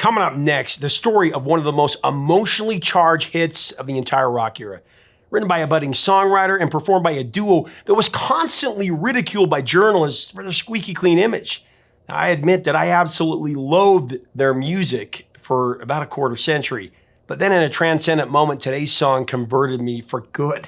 Coming up next, the story of one of the most emotionally charged hits of the entire rock era. Written by a budding songwriter and performed by a duo that was constantly ridiculed by journalists for their squeaky clean image. Now, I admit that I absolutely loathed their music for about a quarter century, but then in a transcendent moment, today's song converted me for good.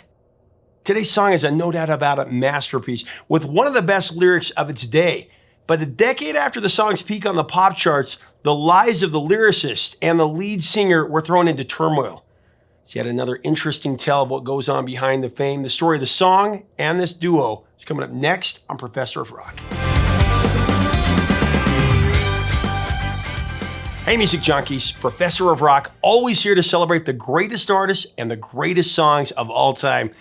Today's song is a no doubt about it masterpiece with one of the best lyrics of its day. But a decade after the song's peak on the pop charts, the lives of the lyricist and the lead singer were thrown into turmoil. It's yet another interesting tale of what goes on behind the fame. The story of the song and this duo is coming up next on Professor of Rock. Hey, music junkies, Professor of Rock, always here to celebrate the greatest artists and the greatest songs of all time.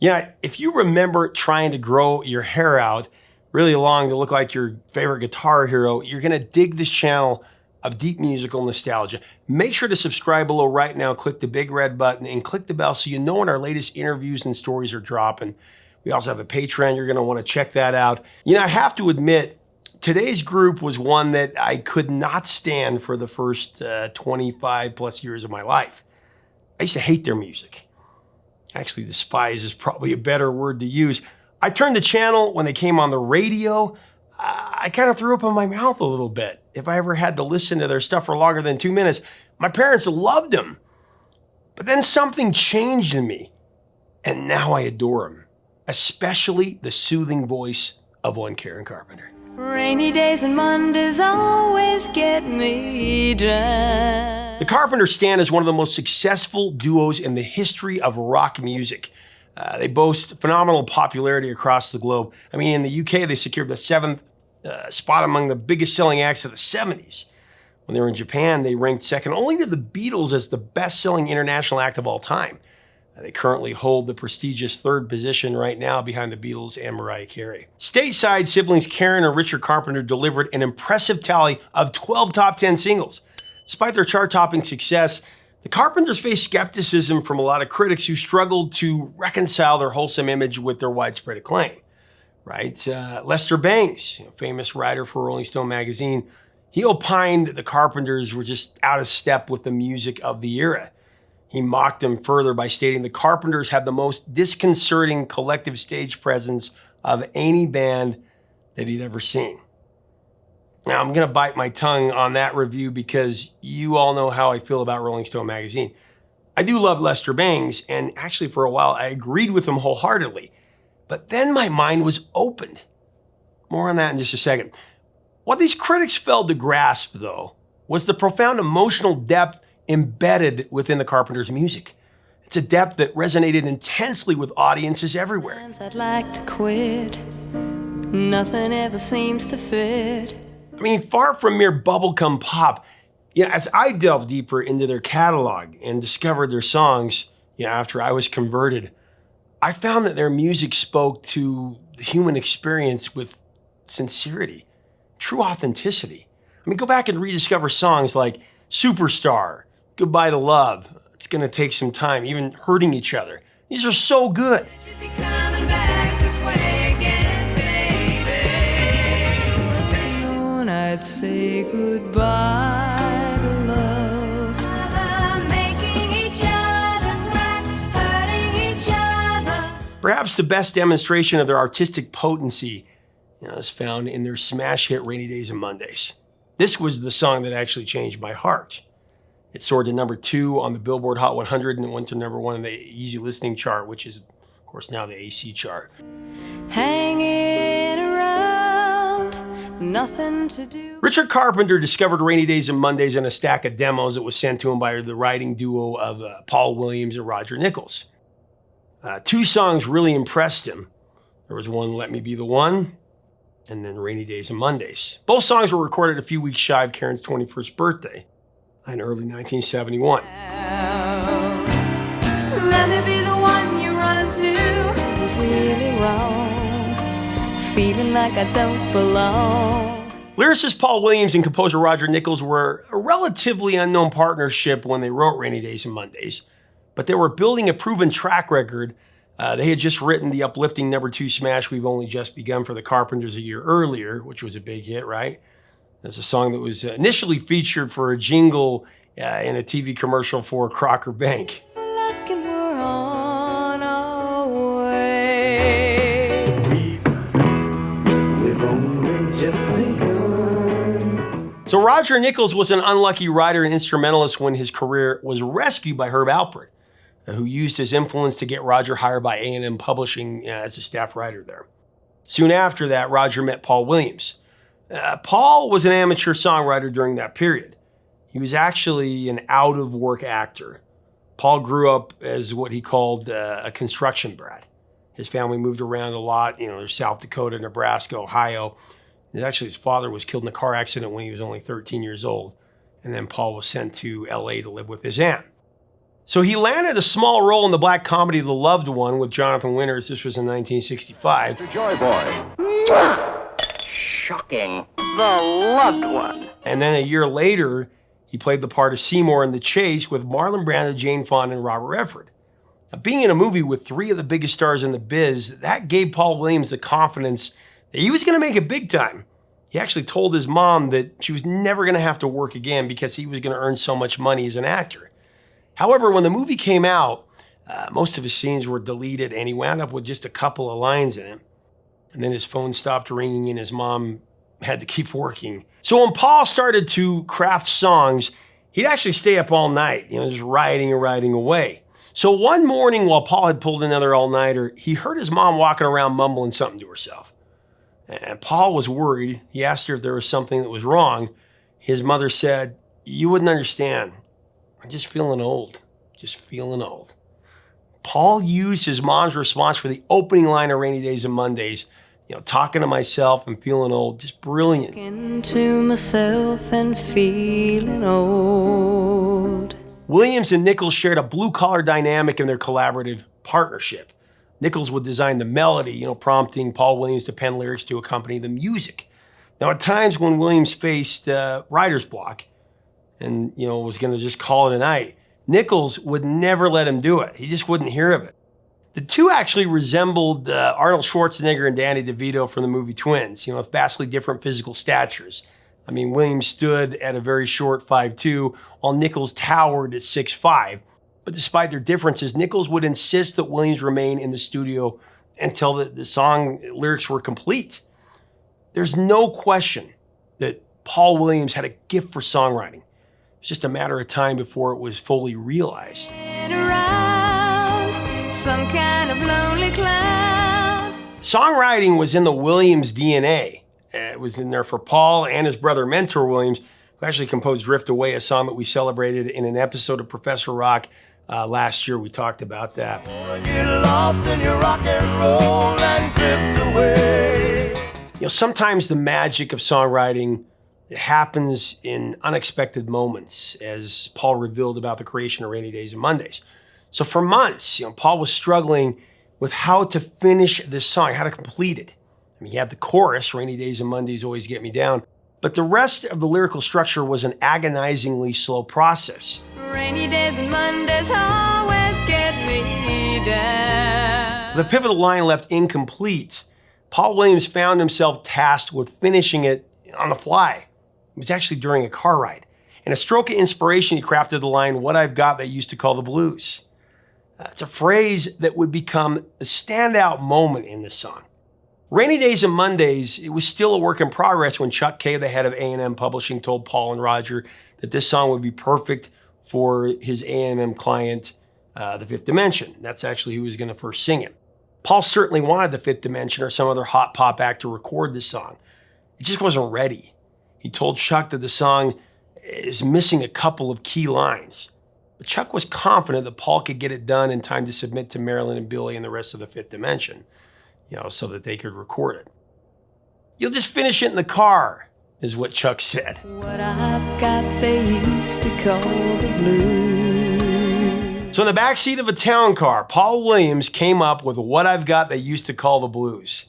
Yeah, if you remember trying to grow your hair out really long to look like your favorite guitar hero, you're gonna dig this channel of deep musical nostalgia. Make sure to subscribe below right now, click the big red button and click the bell so you know when our latest interviews and stories are dropping. We also have a Patron, you're gonna wanna check that out. You know, I have to admit, today's group was one that I could not stand for the first 25 plus years of my life. I used to hate their music. Actually, despise is probably a better word to use. I turned the channel when they came on the radio. I kind of threw up in my mouth a little bit if I ever had to listen to their stuff for longer than 2 minutes. My parents loved them. But then something changed in me, and now I adore them, especially the soothing voice of one Karen Carpenter. Rainy days and Mondays always get me down. The Carpenters stand as one of the most successful duos in the history of rock music. They boast phenomenal popularity across the globe. I mean, in the UK, they secured the 7th spot among the biggest selling acts of the 70s. When they were in Japan, they ranked second only to the Beatles as the best-selling international act of all time. They currently hold the prestigious 3rd position right now behind the Beatles and Mariah Carey. Stateside, siblings Karen and Richard Carpenter delivered an impressive tally of 12 top 10 singles. Despite their chart-topping success, the Carpenters faced skepticism from a lot of critics who struggled to reconcile their wholesome image with their widespread acclaim, right? Lester Bangs, famous writer for Rolling Stone magazine, he opined that the Carpenters were just out of step with the music of the era. He mocked them further by stating the Carpenters have the most disconcerting collective stage presence of any band that he'd ever seen. Now, I'm gonna bite my tongue on that review because you all know how I feel about Rolling Stone magazine. I do love Lester Bangs, and actually for a while I agreed with him wholeheartedly. But then my mind was opened. More on that in just a second. What these critics failed to grasp, though, was the profound emotional depth embedded within the Carpenters' music. It's a depth that resonated intensely with audiences everywhere. Sometimes I'd like to quit. Nothing ever seems to fit. I mean, far from mere bubblegum pop, as I delved deeper into their catalog and discovered their songs, after I was converted, I found that their music spoke to the human experience with sincerity, true authenticity. I mean, go back and rediscover songs like Superstar, Goodbye to Love, It's Gonna Take Some Time, even Hurting Each Other. These are so good. I'd say goodbye to love. Making each other cry, hurting each other. Perhaps the best demonstration of their artistic potency is found in their smash hit Rainy Days and Mondays. This was the song that actually changed my heart. It soared to number 2 on the Billboard Hot 100 and it went to number 1 in the Easy Listening chart, which is, of course, now the AC chart. Hanging around, nothing to do. Richard Carpenter discovered Rainy Days and Mondays in a stack of demos that was sent to him by the writing duo of Paul Williams and Roger Nichols. 2 songs really impressed him. There was one, Let Me Be the One, and then Rainy Days and Mondays. Both songs were recorded a few weeks shy of Karen's 21st birthday in early 1971. Let me be the one you run to. It was really wrong, feeling like I don't belong. Lyricist Paul Williams and composer Roger Nichols were a relatively unknown partnership when they wrote Rainy Days and Mondays, but they were building a proven track record. They had just written the uplifting number 2 smash We've Only Just Begun for the Carpenters a year earlier, which was a big hit, right? It's a song that was initially featured for a jingle in a TV commercial for Crocker Bank. Like and we're on our way. We've only just begun. So Roger Nichols was an unlucky writer and instrumentalist when his career was rescued by Herb Alpert, who used his influence to get Roger hired by A&M Publishing as a staff writer there. Soon after that, Roger met Paul Williams. Paul was an amateur songwriter during that period. He was actually an out-of-work actor. Paul grew up as what he called a construction brat. His family moved around a lot, there's South Dakota, Nebraska, Ohio. And actually, his father was killed in a car accident when he was only 13 years old. And then Paul was sent to LA to live with his aunt. So he landed a small role in the black comedy The Loved One with Jonathan Winters. This was in 1965. Mr. Joy Boy. Shocking. The Loved One. And then a year later, he played the part of Seymour in The Chase with Marlon Brando, Jane Fonda, and Robert Redford. Now, being in a movie with three of the biggest stars in the biz, that gave Paul Williams the confidence that he was going to make it big time. He actually told his mom that she was never going to have to work again because he was going to earn so much money as an actor. However, when the movie came out, most of his scenes were deleted and he wound up with just a couple of lines in it. And then his phone stopped ringing and his mom had to keep working. So when Paul started to craft songs, he'd actually stay up all night, just writing and writing away. So one morning while Paul had pulled another all-nighter, he heard his mom walking around mumbling something to herself. And Paul was worried. He asked her if there was something that was wrong. His mother said, "You wouldn't understand. I'm just feeling old. Just feeling old." Paul used his mom's response for the opening line of Rainy Days and Mondays, talking to myself and feeling old. Just brilliant. Into myself and feeling old. Williams and Nichols shared a blue-collar dynamic in their collaborative partnership. Nichols would design the melody, prompting Paul Williams to pen lyrics to accompany the music. Now, at times when Williams faced writer's block and, was going to just call it a night, Nichols would never let him do it. He just wouldn't hear of it. The two actually resembled Arnold Schwarzenegger and Danny DeVito from the movie Twins, with vastly different physical statures. I mean, Williams stood at a very short 5'2", while Nichols towered at 6'5". But despite their differences, Nichols would insist that Williams remain in the studio until the song lyrics were complete. There's no question that Paul Williams had a gift for songwriting. It's just a matter of time before it was fully realized. Around some kind of lonely cloud. Songwriting was in the Williams DNA. It was in there for Paul and his brother Mentor Williams, who actually composed Drift Away, a song that we celebrated in an episode of Professor Rock last year. We talked about that. Get lost in your rock and roll and drift away. Sometimes the magic of songwriting happens in unexpected moments, as Paul revealed about the creation of Rainy Days and Mondays. So for months, Paul was struggling with how to finish this song, how to complete it. I mean, you have the chorus, Rainy Days and Mondays always get me down, but the rest of the lyrical structure was an agonizingly slow process. Rainy days and Mondays always get me down. The pivotal line left incomplete. Paul Williams found himself tasked with finishing it on the fly. It was actually during a car ride. In a stroke of inspiration, he crafted the line, "What I've got they used to call the blues." It's a phrase that would become a standout moment in this song. Rainy Days and Mondays, it was still a work in progress when Chuck Kay, the head of A&M Publishing, told Paul and Roger that this song would be perfect for his A&M client, The Fifth Dimension. That's actually who was going to first sing it. Paul certainly wanted The Fifth Dimension or some other hot pop act to record this song. It just wasn't ready. He told Chuck that the song is missing a couple of key lines. But Chuck was confident that Paul could get it done in time to submit to Marilyn and Billy and the rest of The Fifth Dimension, so that they could record it. "You'll just finish it in the car," is what Chuck said. What I've got they used to call the blues. So in the backseat of a town car, Paul Williams came up with "What I've Got They Used to Call the Blues."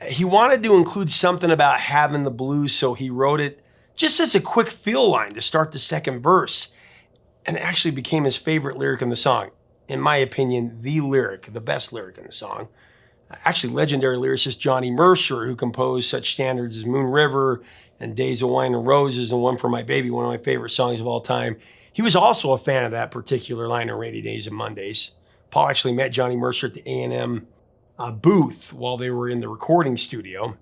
He wanted to include something about having the blues, so he wrote it just as a quick feel line to start the second verse. And it actually became his favorite lyric in the song. In my opinion, the lyric, the best lyric in the song. Actually, legendary lyricist Johnny Mercer, who composed such standards as Moon River, and Days of Wine and Roses and One for My Baby, one of my favorite songs of all time. He was also a fan of that particular line on Rainy Days and Mondays. Paul actually met Johnny Mercer at the A&M booth while they were in the recording studio.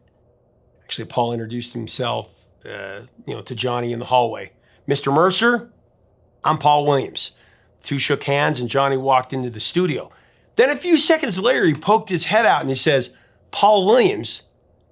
Actually, Paul introduced himself, to Johnny in the hallway. Mr. Mercer, I'm Paul Williams. The two shook hands and Johnny walked into the studio. Then a few seconds later, he poked his head out and he says, Paul Williams,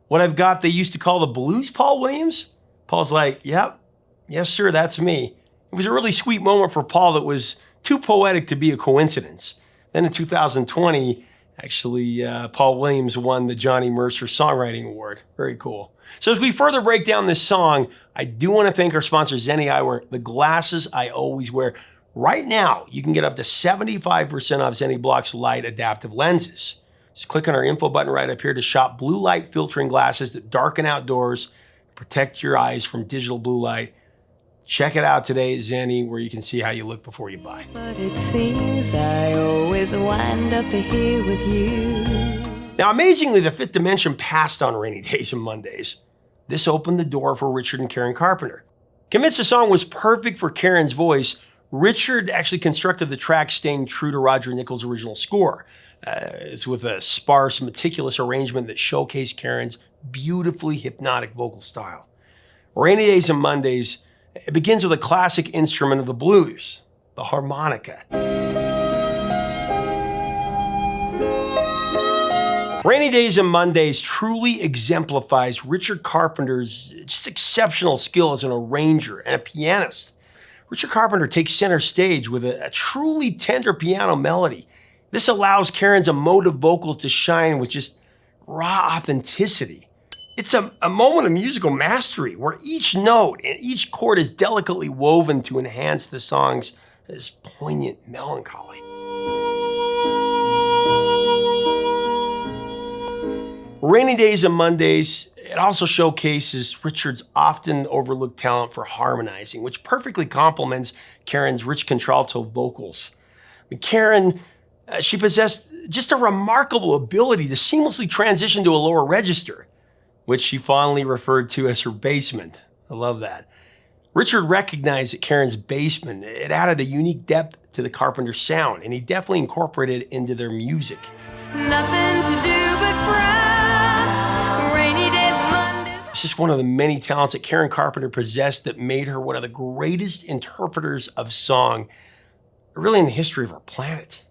what I've got they used to call the blues Paul Williams? Paul's like, yep, yes, sir, that's me. It was a really sweet moment for Paul that was too poetic to be a coincidence. Then in 2020, actually, Paul Williams won the Johnny Mercer Songwriting Award. Very cool. So as we further break down this song, I do want to thank our sponsor, Zenni Eyewear, the glasses I always wear. Right now, you can get up to 75% off Zenni Block's light adaptive lenses. Just click on our info button right up here to shop blue light filtering glasses that darken outdoors, protect your eyes from digital blue light. Check it out today at Zenni, where you can see how you look before you buy. But it seems I always wind up here with you. Now, amazingly, the Fifth Dimension passed on Rainy Days and Mondays. This opened the door for Richard and Karen Carpenter. Convinced the song was perfect for Karen's voice, Richard actually constructed the track staying true to Roger Nichols' original score. It's with a sparse, meticulous arrangement that showcased Karen's beautifully hypnotic vocal style. Rainy Days and Mondays, it begins with a classic instrument of the blues, the harmonica. Rainy Days and Mondays truly exemplifies Richard Carpenter's just exceptional skill as an arranger and a pianist. Richard Carpenter takes center stage with a truly tender piano melody. This allows Karen's emotive vocals to shine with just raw authenticity. It's a moment of musical mastery where each note and each chord is delicately woven to enhance the song's poignant melancholy. Rainy Days and Mondays, it also showcases Richard's often overlooked talent for harmonizing, which perfectly complements Karen's rich contralto vocals. Karen, she possessed just a remarkable ability to seamlessly transition to a lower register, which she fondly referred to as her basement. I love that. Richard recognized that Karen's basement, it added a unique depth to the Carpenter sound, and he definitely incorporated it into their music. Nothing to do but fry. Rainy days, Mondays. It's just one of the many talents that Karen Carpenter possessed that made her one of the greatest interpreters of song, really in the history of our planet.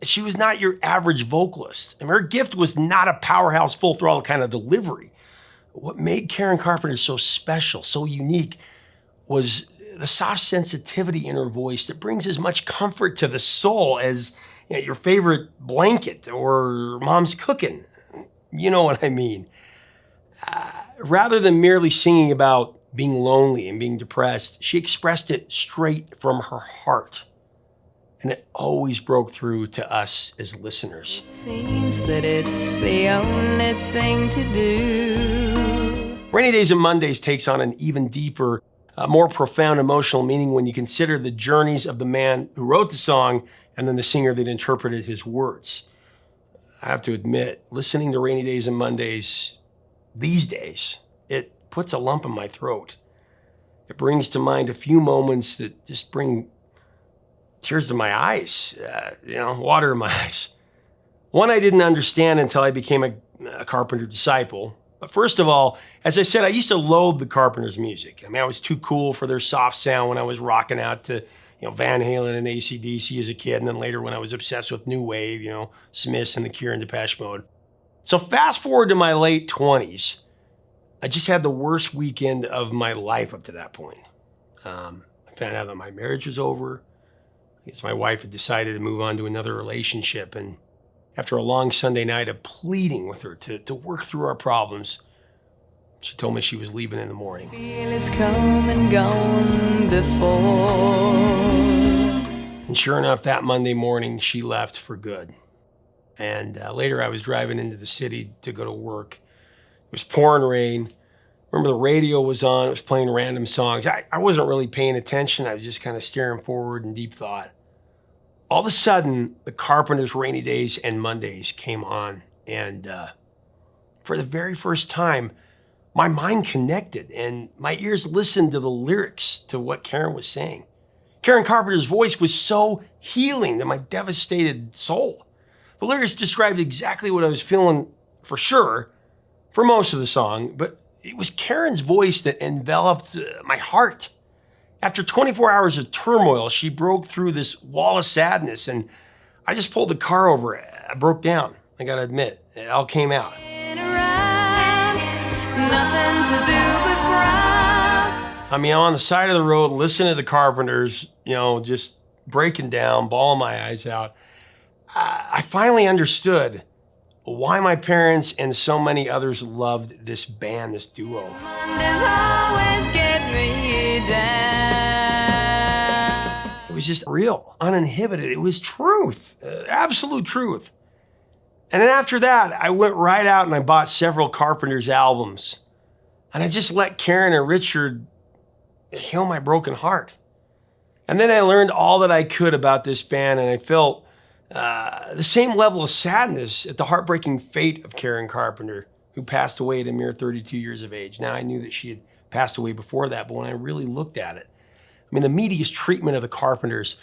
She was not your average vocalist. And her gift was not a powerhouse, full throttle kind of delivery. What made Karen Carpenter so special, so unique, was the soft sensitivity in her voice that brings as much comfort to the soul as your favorite blanket or mom's cooking. You know what I mean. Rather than merely singing about being lonely and being depressed, she expressed it straight from her heart. And it always broke through to us as listeners. Seems that it's the only thing to do. Rainy Days and Mondays takes on an even deeper, more profound emotional meaning when you consider the journeys of the man who wrote the song and then the singer that interpreted his words. I have to admit, listening to Rainy Days and Mondays these days, it puts a lump in my throat. It brings to mind a few moments that just bring tears to my eyes, water in my eyes. One I didn't understand until I became a Carpenter disciple. But first of all, as I said, I used to loathe the Carpenters' music. I was too cool for their soft sound when I was rocking out to Van Halen and AC/DC as a kid, and then later when I was obsessed with New Wave, Smiths and The Cure and Depeche Mode. So fast forward to my late 20s, I just had the worst weekend of my life up to that point. I found out that my marriage was over. I guess my wife had decided to move on to another relationship, and after a long Sunday night of pleading with her to work through our problems, she told me she was leaving in the morning. Feel it's come and gone before. And sure enough, that Monday morning, she left for good. And later I was driving into the city to go to work. It was pouring rain. Remember the radio was on, it was playing random songs. I wasn't really paying attention. I was just kind of staring forward in deep thought. All of a sudden, the Carpenters' Rainy Days and Mondays came on. And for the very first time, my mind connected and my ears listened to the lyrics to what Karen was saying. Karen Carpenter's voice was so healing to my devastated soul. The lyrics described exactly what I was feeling for sure for most of the song, but it was Karen's voice that enveloped my heart. After 24 hours of turmoil, she broke through this wall of sadness, and I just pulled the car over. I broke down. I gotta admit, it all came out. I mean, I'm on the side of the road, listening to the Carpenters, just breaking down, bawling my eyes out. I finally understood why my parents and so many others loved this band, this duo. It was just real, uninhibited. It was truth, absolute truth. And then after that, I went right out and I bought several Carpenters albums. And I just let Karen and Richard heal my broken heart. And then I learned all that I could about this band, and I felt the same level of sadness at the heartbreaking fate of Karen Carpenter, who passed away at a mere 32 years of age. Now, I knew that she had passed away before that, but when I really looked at it, I mean, the media's treatment of the Carpenters,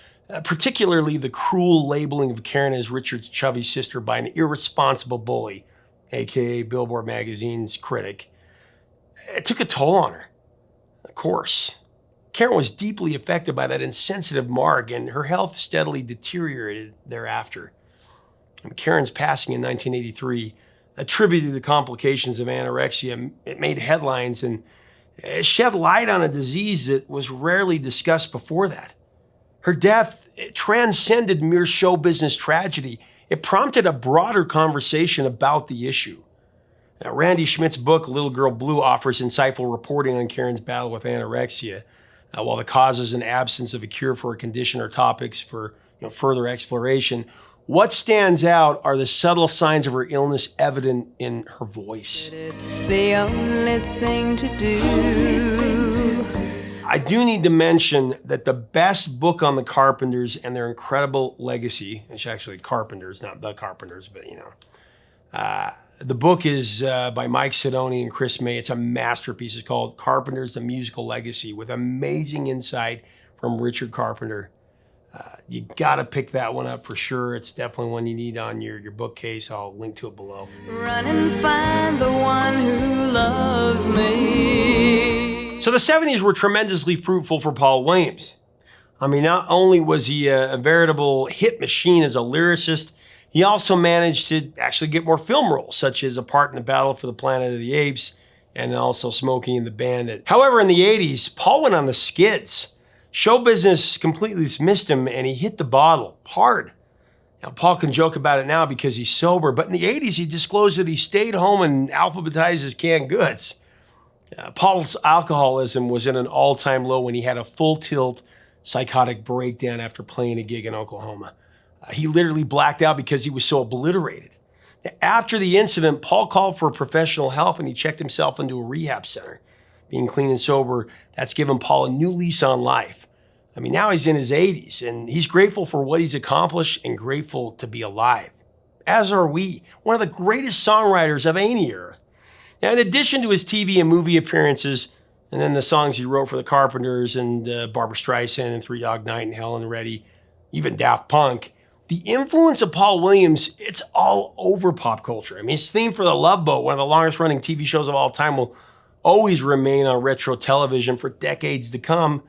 particularly the cruel labeling of Karen as Richard's chubby sister by an irresponsible bully, aka Billboard magazine's critic, it took a toll on her. Of course. Karen was deeply affected by that insensitive mark, and her health steadily deteriorated thereafter. And Karen's passing in 1983, attributed to complications of anorexia, it made headlines and it shed light on a disease that was rarely discussed before that. Her death transcended mere show business tragedy. It prompted a broader conversation about the issue. Now, Randy Schmidt's book, Little Girl Blue, offers insightful reporting on Karen's battle with anorexia. While the causes and absence of a cure for a condition are topics for further exploration, what stands out are the subtle signs of her illness evident in her voice. It's the only thing to do. I do need to mention that the best book on the Carpenters and their incredible legacy, it's actually Carpenters, not the Carpenters, but the book is by Mike Sidoni and Chris May. It's a masterpiece. It's called Carpenters, The Musical Legacy, with amazing insight from Richard Carpenter. You gotta pick that one up for sure. It's definitely one you need on your bookcase. I'll link to it below. Run and find the one who loves me. So the 70s were tremendously fruitful for Paul Williams. I mean, not only was he a veritable hit machine as a lyricist, he also managed to actually get more film roles, such as a part in the Battle for the Planet of the Apes and also Smokey and the Bandit. However, in the 80s, Paul went on the skids. Show business completely dismissed him and he hit the bottle hard. Now, Paul can joke about it now because he's sober, but in the 80s, he disclosed that he stayed home and alphabetized his canned goods. Paul's alcoholism was at an all-time low when he had a full-tilt psychotic breakdown after playing a gig in Oklahoma. He literally blacked out because he was so obliterated. After the incident, Paul called for professional help and he checked himself into a rehab center. Being clean and sober, that's given Paul a new lease on life. I mean, now he's in his 80s and he's grateful for what he's accomplished and grateful to be alive. As are we, one of the greatest songwriters of any era. Now, in addition to his TV and movie appearances, and then the songs he wrote for the Carpenters and Barbra Streisand and Three Dog Night and Helen Reddy, even Daft Punk, the influence of Paul Williams, it's all over pop culture. I mean, his theme for The Love Boat, one of the longest running TV shows of all time, will always remain on retro television for decades to come.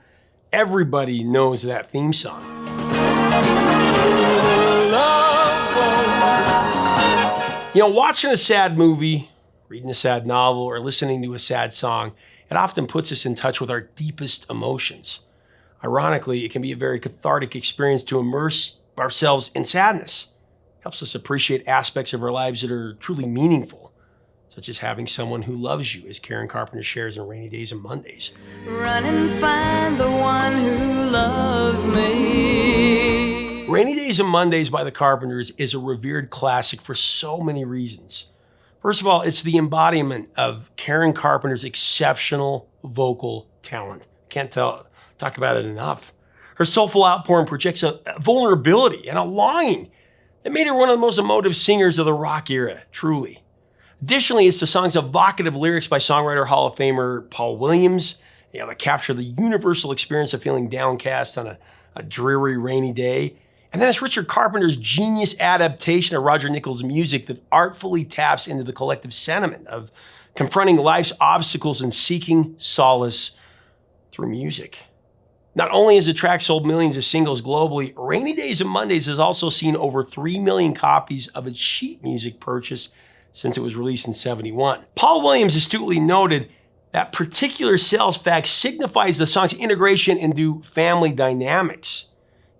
Everybody knows that theme song. Watching a sad movie, reading a sad novel, or listening to a sad song, it often puts us in touch with our deepest emotions. Ironically, it can be a very cathartic experience to immerse ourselves in sadness. It helps us appreciate aspects of our lives that are truly meaningful, such as having someone who loves you, as Karen Carpenter shares in Rainy Days and Mondays. Run and find the one who loves me. Rainy Days and Mondays by the Carpenters is a revered classic for so many reasons. First of all, it's the embodiment of Karen Carpenter's exceptional vocal talent. Can't talk about it enough. Her soulful outpouring projects a vulnerability and a longing that made her one of the most emotive singers of the rock era, truly. Additionally, it's the song's evocative lyrics by songwriter Hall of Famer Paul Williams, that capture the universal experience of feeling downcast on a dreary, rainy day. And then it's Richard Carpenter's genius adaptation of Roger Nichols' music that artfully taps into the collective sentiment of confronting life's obstacles and seeking solace through music. Not only has the track sold millions of singles globally, Rainy Days and Mondays has also seen over 3 million copies of its sheet music purchased since it was released in '71. Paul Williams astutely noted that particular sales fact signifies the song's integration into family dynamics,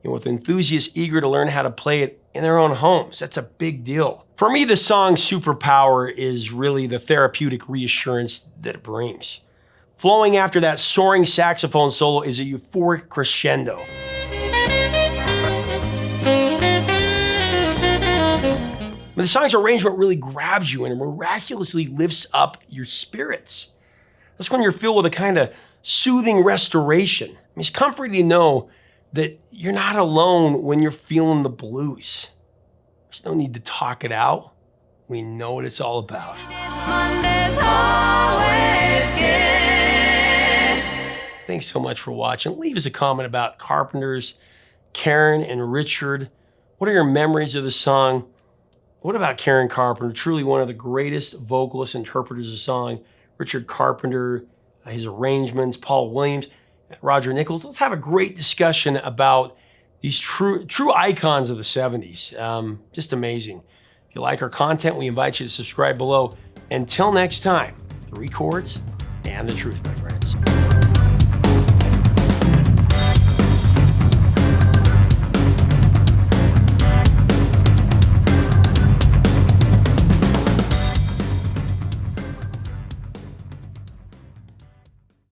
with enthusiasts eager to learn how to play it in their own homes. That's a big deal. For me, the song's superpower is really the therapeutic reassurance that it brings. Flowing after that soaring saxophone solo is a euphoric crescendo. But the song's arrangement really grabs you and miraculously lifts up your spirits. That's when you're filled with a kind of soothing restoration. It's comforting to know that you're not alone when you're feeling the blues. There's no need to talk it out. We know what it's all about. Monday's always good. Thanks so much for watching. Leave us a comment about Carpenter's, Karen and Richard. What are your memories of the song? What about Karen Carpenter? Truly one of the greatest vocalist interpreters of song. Richard Carpenter, his arrangements, Paul Williams, Roger Nichols. Let's have a great discussion about these true icons of the 70s. Just amazing. If you like our content, we invite you to subscribe below. Until next time, 3 chords and the truth, my friends.